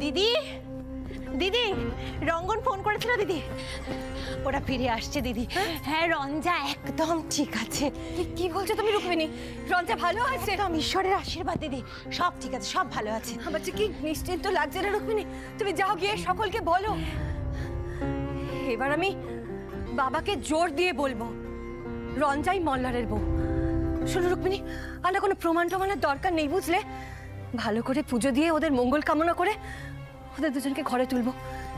দিদি দিদি রঙ্গন ফোন করেছিল দিদি, ওরা ফিরে আসছে দিদি। হ্যাঁ রঞ্জা একদম ঠিক আছে। কি বলছো তুমি রুক্মিণী? রঞ্জা ভালো আছে? একদম ঈশ্বরের আশীর্বাদ দিদি, সব ঠিক আছে, সব ভালো আছে। আমার যে কি নিশ্চিন্ত লাগছে না রুক্মিণী, তুমি যাও গিয়ে সকলকে বলো। এবার আমি বাবাকে জোর দিয়ে বলবো রঞ্জাই মল্লারের বউ। শোনো রুক্মিণী, আমরা কোনো প্রমাণ টমানের দরকার নেই বুঝলে, ভালো করে পুজো দিয়ে ওদের মঙ্গল কামনা করে ওদের দুজনকে ঘরে তুলবো,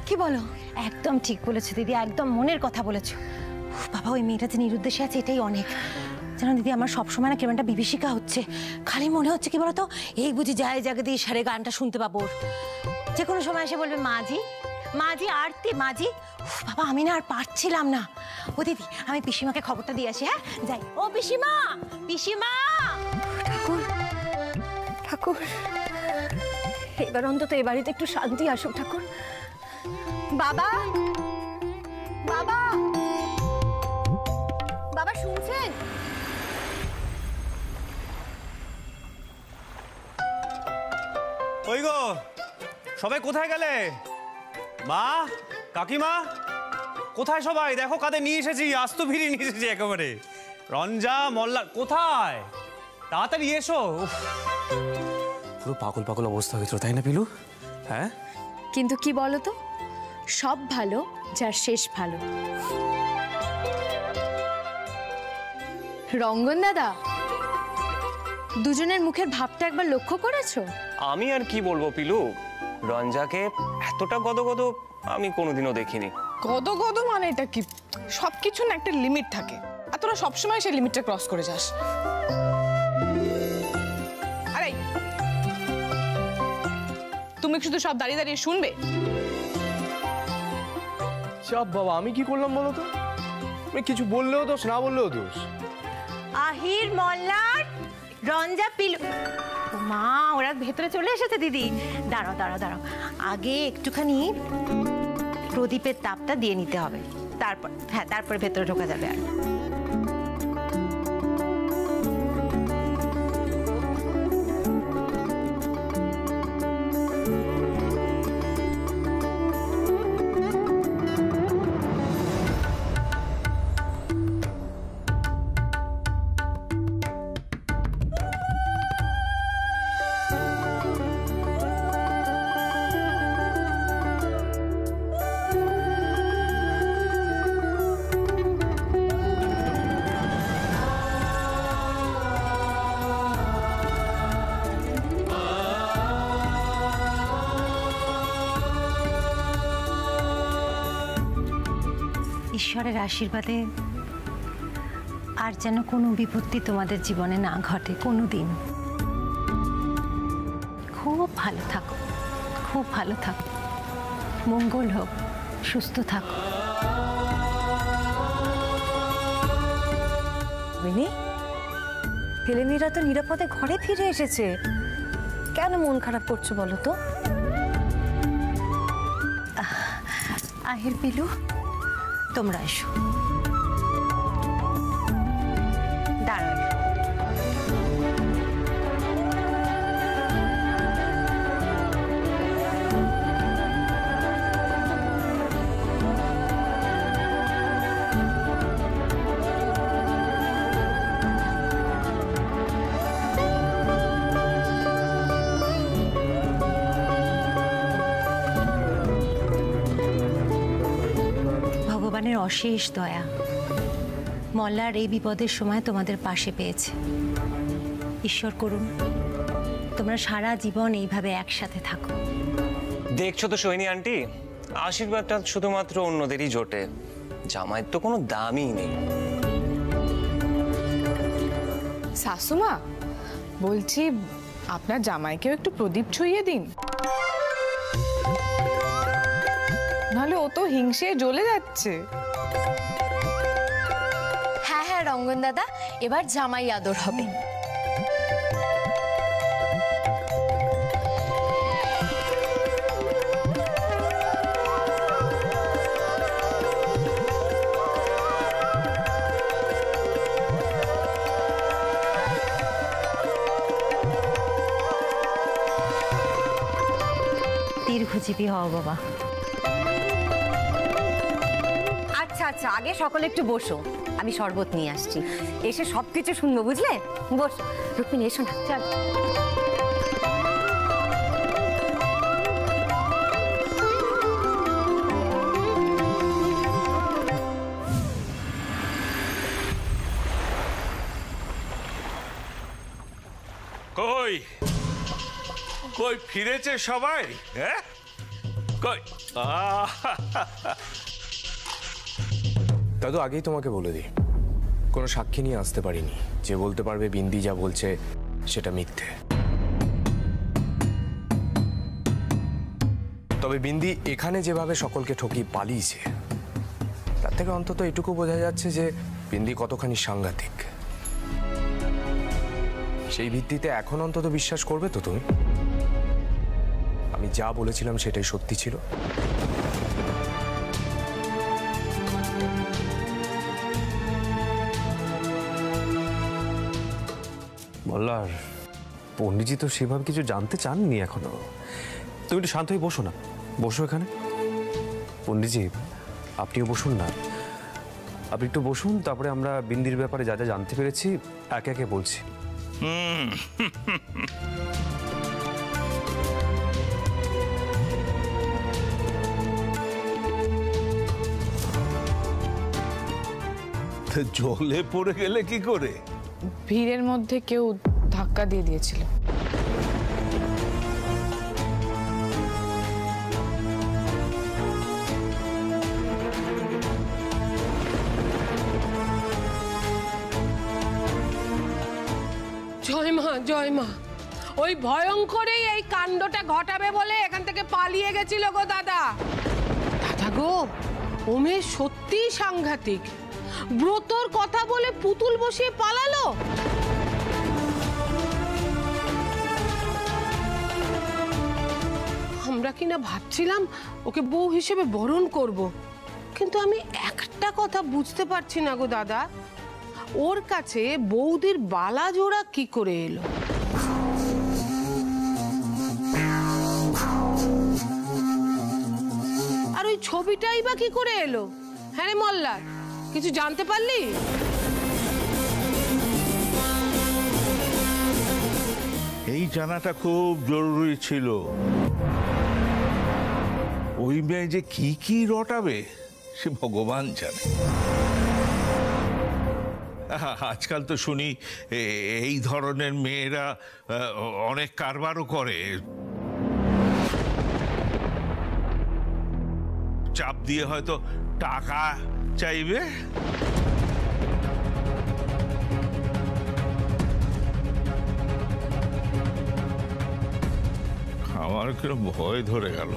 কি বলো? একদম ঠিক বলেছো দিদি, একদম মনের কথা বলেছো। বাবা ওই মেয়েটা যে নিরুদ্দেশে আছে এটাই অনেক। জানো দিদি আমার সবসময় না কেমন একটা বিভীষিকা হচ্ছে, খালি মনে হচ্ছে কি বলতো এই বুঝি যায় জায়গা দিয়ে সারে গানটা শুনতে পাবো। যে কোনো সময় এসে বলবে মাঝি মাঝি আরতি মাঝি। বাবা আমি না আর পারছিলাম না। ও দিদি আমি পিসিমাকে খবরটা দিয়ে আসি। হ্যাঁ যাই। ও পিসিমা পিসিমা। ঠাকুর ঠাকুর এবার অন্তত এ বাড়িতে একটু শান্তি আসুক ঠাকুর। বাবা বাবা বাবা শুনছেন? ওই গো সবাই কোথায় গেলে? মা কাকিমা কোথায় সবাই? দেখো কাদের নিয়ে এসেছি, আজ তো ফিরিয়ে নিয়ে এসেছি একেবারে। রঞ্জা মল্লার কোথায়? তাড়াতাড়ি এসো। পুরো পাগল পাগল অবস্থা হয়েছিল তাই না পিলু? হ্যাঁ কিন্তু কি বলো তো, সব ভালো যার শেষ ভালো। রঙ্গন দাদা, দুজনের মুখের ভাবটা একবার লক্ষ্য করেছো? আমি আর কি বলবো পিলু, রঞ্জাকে এতটা গদগদ আমি কোনোদিনও দেখিনি। গদগদ মানে এটা কি? সবকিছু না একটা লিমিট থাকে, আর তোরা সবসময় সেই লিমিটটা ক্রস করে যাস। আরে তুমি শুধু সব দাঁড়িয়ে দাঁড়িয়ে শুনবে? চাপ বাবা, আমি কি করলাম বলো তো? আমি কিছু বললেও দোষ, না বললেও দোষ। আহির মল্লার রঞ্জা পিলু। মা ওরা ভেতরে চলে এসেছে দিদি। দাঁড়াও দাঁড়াও দাঁড়াও, আগে একটুখানি প্রদীপের তাপটা দিয়ে নিতে হবে, তারপর হ্যাঁ তারপরে ভেতরে ঢোকা যাবে। আর ঈশ্বরের আশীর্বাদে আর যেন কোনো বিপত্তি তোমাদের জীবনে না ঘটে কোনো দিন। খুব ভালো থাকো, খুব ভালো থাকো, মঙ্গল হোক, সুস্থ থাকো। ছেলেমেয়েরা তো নিরাপদে ঘরে ফিরে এসেছে, কেন মন খারাপ করছো বলো তো? আহির পিলু তোমরা এসো, দাঁড়াও। ভগবানের অশেষ দয়া, মল্লার এই বিপদের সময় তোমাদের পাশে পেয়েছে। ঈশ্বর করুন তোমরা সারা জীবন এইভাবে একসাথে থাকো। দেখছো তো সোহিনী আন্টি, আশীর্বাদটা শুধুমাত্র অন্যদেরই জোটে, জামাইয়ের তো কোনো দামই নেই। শাশুমা বলছি, আপনার জামাইকেও একটু প্রদীপ ছুঁয়ে দিন, নাহলে ও তো হিংসে জ্বলে যাচ্ছে। হ্যাঁ হ্যাঁ রঙ্গন দাদা, এবার জামাই আদর হবে। নিশ্চিতই হও বাবা। আচ্ছা আচ্ছা, আগে সকলে একটু বসো, আমি শরবত নিয়ে আসছি, এসে সবকিছু শুনবো, বুঝলে? বস রুক্মিণী, এসো না, চল। কই কই ফিরেছে সবাই? হ্যাঁ, কই? দাদু, আগেই তোমাকে বলে দিই, কোনো সাক্ষী নিয়ে আসতে পারিনি যে বলতে পারবে বিন্দি যা বলছে সেটা মিথ্যে। তবে বিন্দি এখানে যেভাবে সকলকে ঠকিয়ে পালিয়েছে, তার থেকে অন্তত এটুকু বোঝা যাচ্ছে যে বিন্দি কতখানি সাংঘাতিক। সেই ভিত্তিতে এখন অন্তত বিশ্বাস করবে তো তুমি? আমি যা বলেছিলাম সেটাই সত্যি ছিল। মল্লার, পণ্ডিতজি তো সেভাবে কিছু জানতে চাননি এখনো। তুমি একটু শান্ত হয়ে বসো না, বসো এখানে। পণ্ডিতজি, আপনিও বসুন না, আপনি একটু বসুন, তারপরে আমরা বিন্দির ব্যাপারে যা যা জানতে পেরেছি একে একে বলছি। জলে পড়ে গেলে কি করে? ভিড়ের মধ্যে কেউ ধাক্কা দিয়ে দিয়েছিল। জয় মা, জয় মা। ওই ভয়ঙ্করই এই কাণ্ডটা ঘটাবে বলে এখান থেকে পালিয়ে গেছিল গো দাদা। দাদা গো, ওমে সত্যি সাংঘাতিক। ব্রতর কথা বলে পুতুল বসিয়ে পালালো। আমরা কিনা ভাবছিলাম ওকে বউ হিসেবে বরণ করব, কিন্তু আমি একটা কথা বুঝতে পারছি না গো দাদা, ওর কাছে বৌদির বালা জোড়া কি করে এলো? আর ওই ছবিটাই বা কি করে এলো? হ্যাঁ রে মল্লার, কিছু জানতে পারলি? এই জানাটা খুব জরুরি ছিল। ওই মেয়ে যে কি কি রটাবে সে ভগবান জানে। আজকাল তো শুনি এই ধরনের মেয়েরা অনেক কারবারও করে। চাপ দিয়ে হয়তো টাকা চাইবে। আমার কিরকম ভয় ধরে গেল।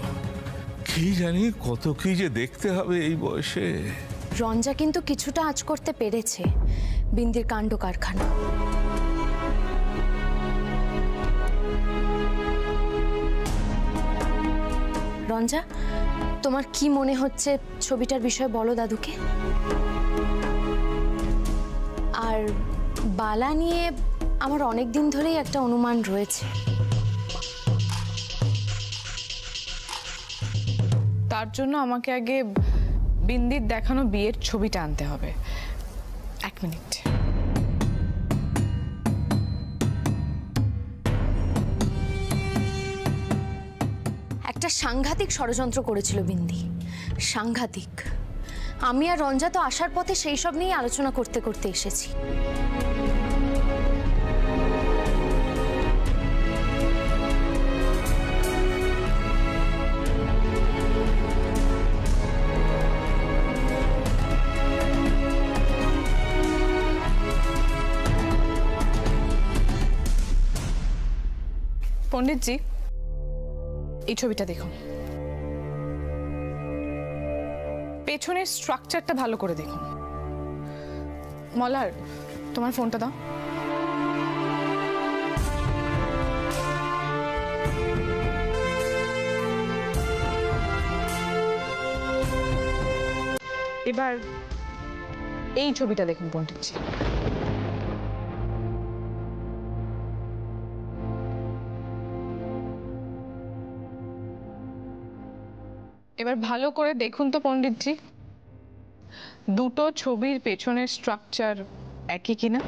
কি জানি কত কি যে দেখতে হবে এই বয়সে। রঞ্জা কিন্তু কিছুটা আঁচ করতে পেরেছে বিন্দির কাণ্ড কারখানা। রঞ্জা, তোমার কি মনে হচ্ছে ছবিটার বিষয়ে বলো দাদুকে। আর বালা নিয়ে আমার অনেক দিন ধরেই একটা অনুমান রয়েছে। তার জন্য আমাকে আগে বিন্দির দেখানো বিয়ের ছবিটা আনতে হবে। এক মিনিট। একটা সাংঘাতিক ষড়যন্ত্র করেছিল বিন্দি, সাংঘাতিক। আমি আর রঞ্জা তো আসার পথে সেই সব নিয়ে আলোচনা করতে করতে এসেছি। পণ্ডিতজি, এই ছবিটা দেখুন। পেছনের স্ট্রাকচারটা ভালো করে দেখুন। মলার, তোমার ফোনটা দাও। এবার এই ছবিটা দেখুন পণ্ডিতজি। এবার ভালো করে দেখুন তো পণ্ডিতজি, দুটো ছবির পেছনের স্ট্রাকচার একই কিনা।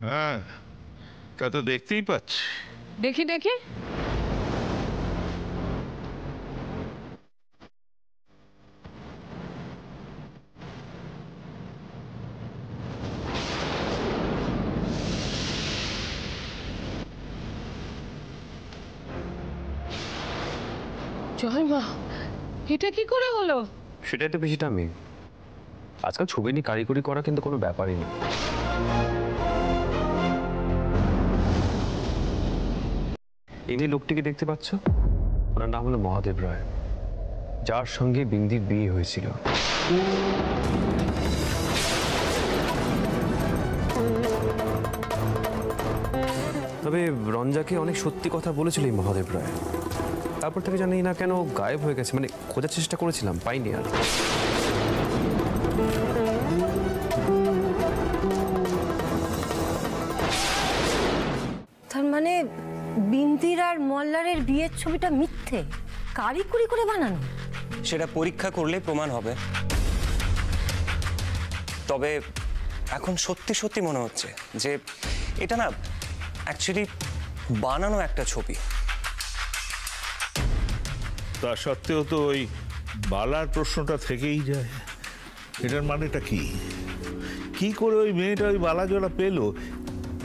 হ্যাঁ, তা তো দেখতেই পাচ্ছি। দেখি দেখি। জয় মা, এটা কি করে হলো? সেটাই তো বেশিটা আমি আজকাল ছবি নিয়ে কারিগরি করা কিন্তু কোনো ব্যাপারই নেই। এই যে লোকটিকে দেখতে পাচ্ছ, ওনার নাম হলো মহাদেব রায়, যার সঙ্গে বিন্দির বিয়ে হয়েছিল। তবে রঞ্জাকে অনেক সত্যি কথা বলেছিল এই মহাদেব রায়। তারপর থেকে জানি না কেন গায়েব হয়ে গেছে, মানে খোঁজার চেষ্টা করেছিলাম, পাইনি আর। তার মানে বিন্দির আর মল্লারের বিয়ের ছবিটা মিথ্যে, কারিকুরি করে বানানো? সেটা পরীক্ষা করলে প্রমাণ হবে। তবে এখন সত্যি সত্যি মনে হচ্ছে যে এটা না অ্যাকচুয়ালি বানানো একটা ছবি। তা সত্ত্বেও তো ওই বালার প্রশ্নটা থেকেই যায়। এটার মানেটা কি? কি করে ওই মেয়েটা ওই বালা জোড়া পেলো?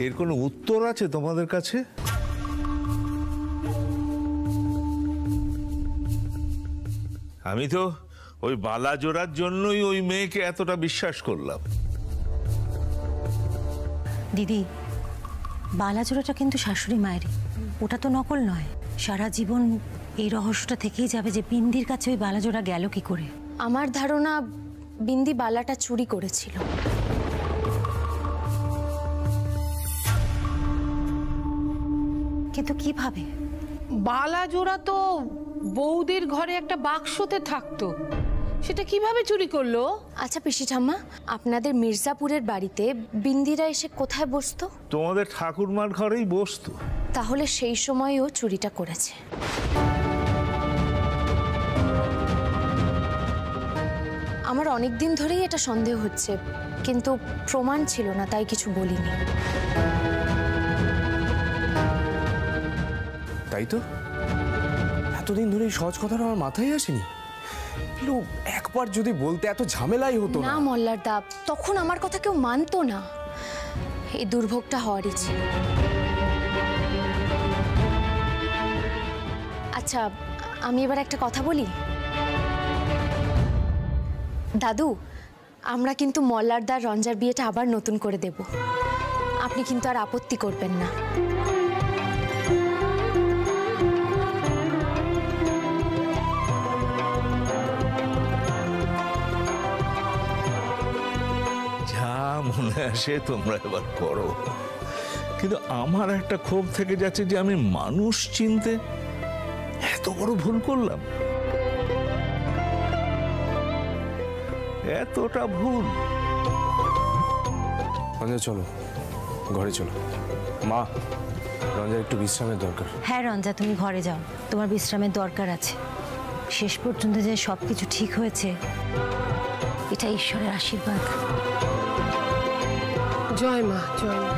এর কোনো উত্তর আছে তোমাদের কাছে? আমি তো ওই বালা জোড়ার জন্যই ওই মেয়েকে এতটা বিশ্বাস করলাম। দিদি, বালাজোড়াটা কিন্তু শাশুড়ি মায়েরই, ওটা তো নকল নয়। সারা জীবন এই রহস্যটা থেকেই যাবে যে বিন্দির কাছে ওই বালাজোড়া গেল কি করে। আমার ধারণা বিন্দি বালাটা চুরি করেছিল। কিন্তু কিভাবে? বালা জোড়া তো বৌদির ঘরে একটা বাক্সতে থাকতো, সেটা কিভাবে চুরি করলো? আচ্ছা পিসি ঠাম্মা, আপনাদের মির্জাপুরের বাড়িতে বিন্দিরা এসে কোথায় বসতো? তোমাদের ঠাকুরমার ঘরেই বসতো। তাহলে সেই সময়ও চুরিটা করেছে। আমার অনেক দিন ধরেই এটা সন্দেহ হচ্ছে, কিন্তু প্রমাণ ছিল না, তাই কিছু বলিনি। তাই তো, এতদিন ধরে এই সহজ কথাটা আমার মাথায় আসেনি। একবার যদি বলতে এত ঝামেলাই হতো না। মল্লার দা, তখন আমার কথা কেউ মানতো না। এই দুর্ভোগটা হওয়ারই ছিল। আচ্ছা, আমি এবার একটা কথা বলি। দাদু, আমরা কিন্তু মল্লারদার রঞ্জার বিয়েটা আবার নতুন করে দেব। আপনি কিন্তু আর আপত্তি করবেন না। যা মনে আসে তোমরা এবার করো, কিন্তু আমার একটা ক্ষোভ থেকে যাচ্ছে যে আমি মানুষ চিনতে এত বড় ভুল করলাম। এতটা ভুল। রঞ্জা চলো, ঘরে চলো। মা, রঞ্জার একটু বিশ্রামের দরকার। হ্যাঁ রঞ্জা, তুমি ঘরে যাও, তোমার বিশ্রামের দরকার আছে। শেষ পর্যন্ত যে সবকিছু ঠিক হয়েছে, এটা ঈশ্বরের আশীর্বাদ। জয় মা, জয় মা।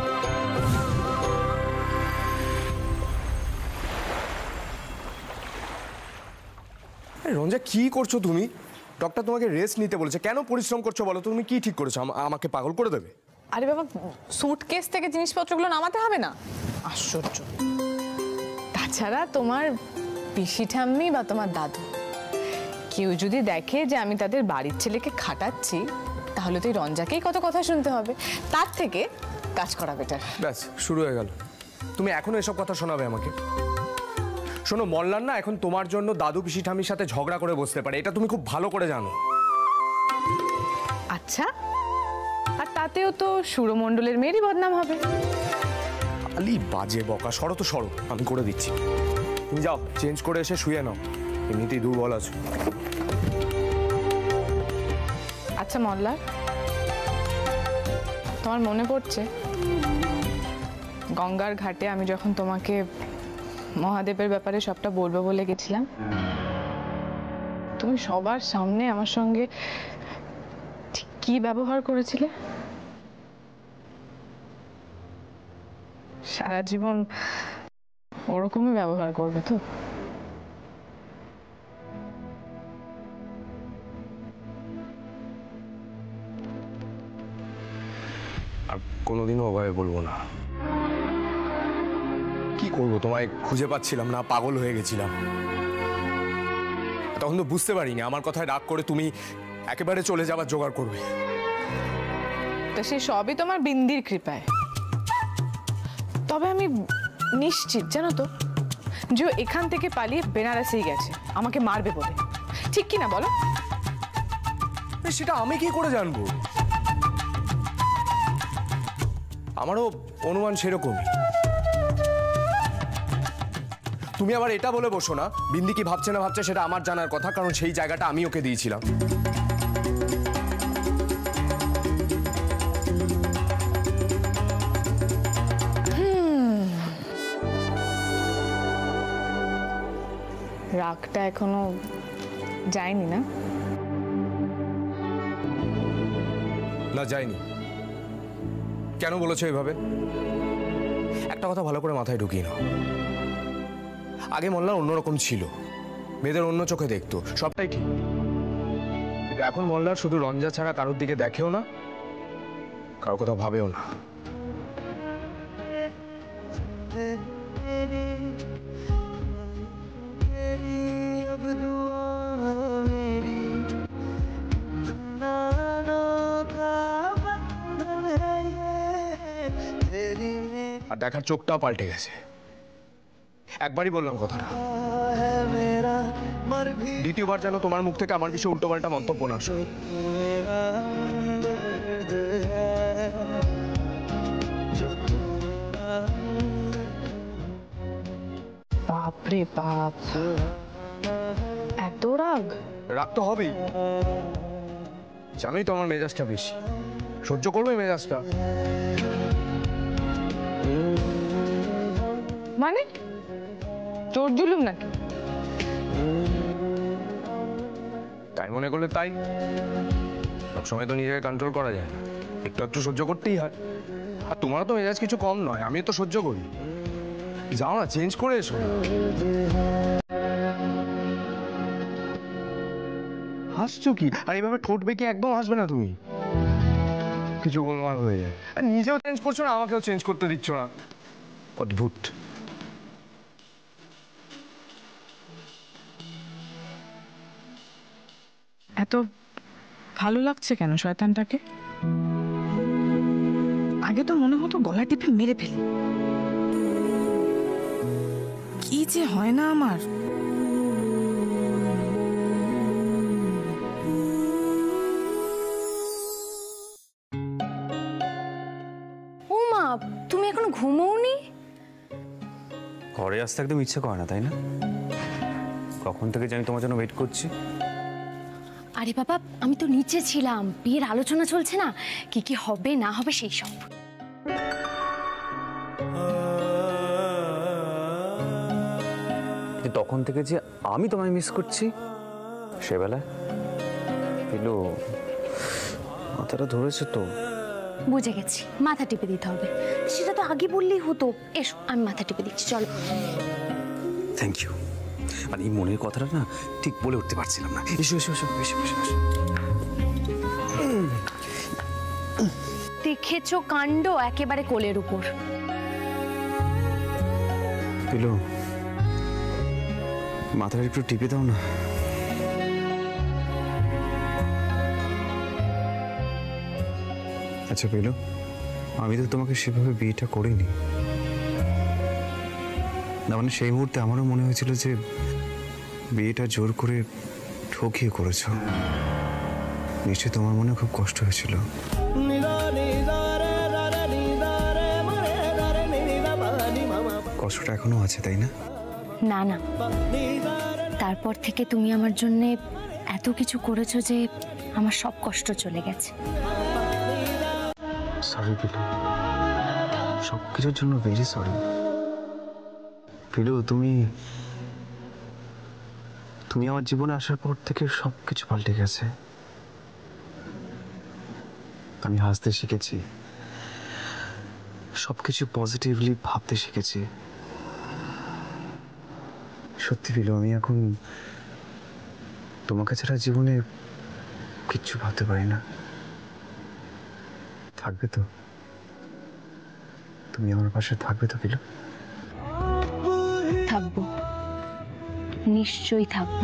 রঞ্জা কি করছো তুমি? ডক্টর তোমাকে রেস্ট নিতে বলেছে, কেন পরিশ্রম করছো বলো? তুমি কি ঠিক করেছো? আমাকে পাগল করে দেবে? আরে বাবা, সুটকেস থেকে জিনিসপত্রগুলো নামাতে হবে না? আশ্চর্য। তাছাড়া তোমার পিসি ঠাম্মি বা তোমার দাদু কেউ যদি দেখে যে আমি তাদের বাড়ির ছেলেকে খাটাচ্ছি, তাহলে তো এই রঞ্জাকেই কত কথা শুনতে হবে, তার থেকে কাজ করা বেটার। ব্যাস শুরু হয়ে গেল। তুমি এখনো এসব কথা শোনাবে আমাকে? শোনো, মল্লার না এখন তোমার জন্য দাদু পিসি ঠামির সাথে ঝগড়া করে বসতে পারে, এটা তুমি খুব ভালো করে জানো। আচ্ছা, আর তাতেও তো সুরমণ্ডলের মেয়েরই বদনাম হবে। আলি বাজে বকা, সরো তো সরো, আমি করে দিচ্ছি। তুমি যাও, চেঞ্জ করে এসে শুয়ে নাও, এমনিতেই দুর্বল আছো। আচ্ছা মল্লার, তোমার মনে পড়ছে গঙ্গার ঘাটে আমি যখন তোমাকে মহাদেবের ব্যাপারে সবটা বলবো বলে গেছিলাম, তুমি সবার সামনে আমার সঙ্গে ঠিক কি ব্যবহার করেছিলে? সারা জীবন ওরকমই ব্যবহার করবে তো? আর কোনোদিনও ওভাবে বলবো না। কি করবো, তোমায় খুঁজে পাচ্ছিলাম না, পাগল হয়ে গেছিলাম। তখন তো বুঝতে পারিনি আমার কথায় রাগ করে তুমি একেবারে চলে যাবার জোগাড় করবে। তো সে সবই তোমার বিন্দির কৃপায়। তবে আমি নিশ্চিত জানো তো যে ও এখান থেকে পালিয়ে বেনারসেই গেছে আমাকে মারবে বলে, ঠিক কি না বলো? সেটা আমি কি করে জানবো? আমারও অনুমান সেরকমই। তুমি আবার এটা বলে বসো না বিন্দি কি ভাবছে না ভাবছে সেটা আমার জানার কথা, কারণ সেই জায়গাটা আমি ওকে দিয়েছিলাম। রাগটা এখনো যায়নি না? না যায়নি। কেন বলেছো এভাবে? একটা কথা ভালো করে মাথায় ঢুকিয়ে নাও। আগে মোল্লার অন্যরকম ছিল, মেয়েদের অন্য চোখে দেখতো, সবটাই ঠিক। এখন মোল্লার শুধু রঞ্জা ছাড়া কারোর দিকে দেখেও না, কারোর কথা ভাবেও না। আর দেখার চোখটাও পাল্টে গেছে। একবারই বললাম কথাটা, দ্বিতীয়বার যেন তোমার মুখ থেকে আমার বিষয়ে উল্টোপাল্টা মন্তব্য না আসে। বাপরে বাপ, এত রাগ? রাগ তো হবেই, জানোই তো আমার মেজাজটা বেশি, সহ্য করবে মেজাজটা। মানে চোর জুলুম নাকি? তাই মনে করলে তাই, সবসময় তো নিজেকে কন্ট্রোল করা যায় না, একটু একটু সহ্য করতেই হয়। আর তোমারও তো মেজাজ কিছু কম নয়, আমি তো সহ্য করি। যাও না, চেঞ্জ করে এসো। হাসছো কি? আর এইভাবে ঠোঁট বেঁকে একদম হাসবে না তুমি, কিছু গোলমাল হয়ে যায়। আর নিজেও চেঞ্জ করছো না, আমাকেও চেঞ্জ করতে দিচ্ছ না, অদ্ভুত। এত ভালো লাগছে কেন শয়তানটাকে? আগে তো মনে হতো গলা টিপে মেরে ফেলি। কি যে হয় না আমার। ও মা, তুমি এখনো ঘুমোওনি? ঘরে আসতে একদম ইচ্ছে করে না, তাই না? কখন থেকে জানি তোমার জন্য ওয়েট করছি। আরে বাবা, আমি তো নিচে ছিলাম, বিয়ের আলোচনা চলছে না, কি কি হবে না হবে সেই সব। তখন থেকে যে আমি তোমায় মিস করছি, সেবেলা পিলু মাথাটা ধরেছে তো। বুঝে গেছি, মাথা টিপে দিতে হবে, সেটা তো আগে বললেই হতো। এসো, আমি মাথা টিপে দিচ্ছি, চলো। Thank you. মানে এই মনের কথাটা না ঠিক বলে উঠতে পারছিলাম না। এসো এসো এসো এসো এসো এসো। দেখেছো কাণ্ড, একেবারে কোলের উপর। পিলু, মাথাটা একটু টিপে দাও না। আচ্ছা পেলো, আমি তো তোমাকে সেভাবে বিয়েটা করিনি। না মানে সেই মুহূর্তে আমারও মনে হয়েছিল যে বিয়েটা জোর করে ঠকিয়ে করেছো। নিশ্চয়ই তোমার মনে খুব কষ্ট হয়েছিল। কষ্টটা এখনো আছে, তাই না? না না, তারপর থেকে তুমি আমার জন্য এত কিছু করেছো যে আমার সব কষ্ট চলে গেছে। সরি পিলু, সব কিছুর জন্য ভেরি সরি। পিলু, তুমি আমার জীবনে আসার পর থেকে সব কিছু পাল্টে গেছে। আমি হাসতে শিখেছি, সবকিছু পজিটিভলি ভাবতে শিখেছি। সত্যি পিলু, আমি এখন তোমাকে ছাড়া জীবনে কিচ্ছু ভাবতে পারি না। থাকবে তো? তুমি আমার পাশে থাকবে তো পিলু? থাকবো, নিশ্চয়ই থাকবো।